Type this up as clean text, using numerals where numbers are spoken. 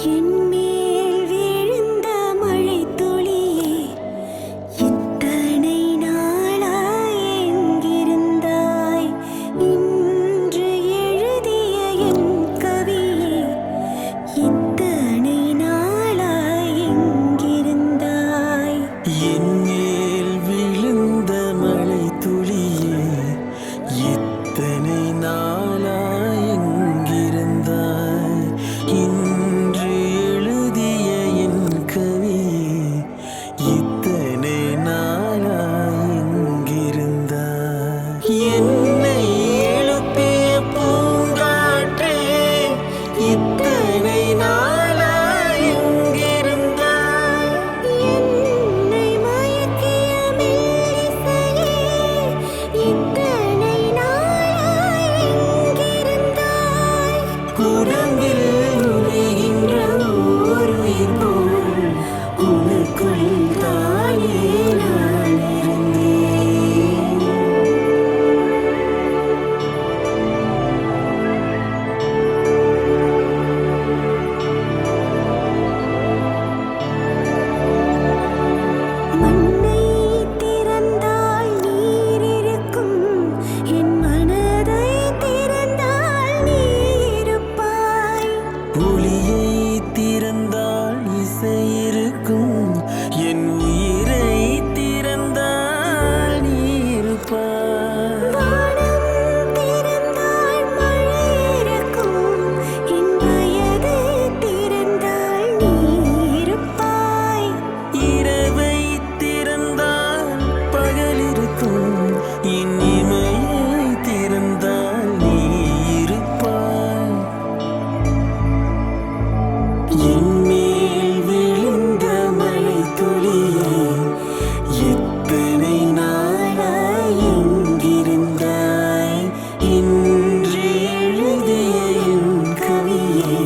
என்மேல் விழுந்த மழைத்துளியே, இத்தனை நாளாய் எங்கிருந்தாய்? இன்று எழுதிய என் கவியே, இத்தனை நாளாய் எங்கிருந்தாய்? என்மேல் விழுந்த மழைத்துளியே, இத்தனை நாளாய் எங்கிருந்தாய்? இன்று எழுதிய என் கவியே, இத்தனை நாளாய் எங்கிருந்தாய்? என்னை எழுப்பிய பூங்காற்றே, இத்தனை நாளாய் எங்கிருந்தாய்? என்னை மயக்கிய மெல்லிசையே, இத்தனை நாளாய் எங்கிருந்தாய்? குரங்கில் நுழைகின்ற ஓருயிர் போல் உனக்குள் தானே நான் இருந்தேன். மண்ணை திறந்தால் நீர் இருக்கும், என் மனதை திறந்தால் நீ இருப்பாய். ஒளியை திறந்தால் இசை இருக்கும், என் உயிரை திறந்தால் நீ இருப்பாய். வானம் திறந்தால் மழை இருக்கும், என் வயது திறந்தால் நீ இருப்பாய். இரவை திறந்தால் பகல் இருக்கும், என் இமையை திறந்தால் நீ இருப்பாய். என்மேல் விழுந்த மழைத்துளியே, எத்தனை நாளாய் எங்கிருந்தாய்? இன்று எழுதிய என் கவியே,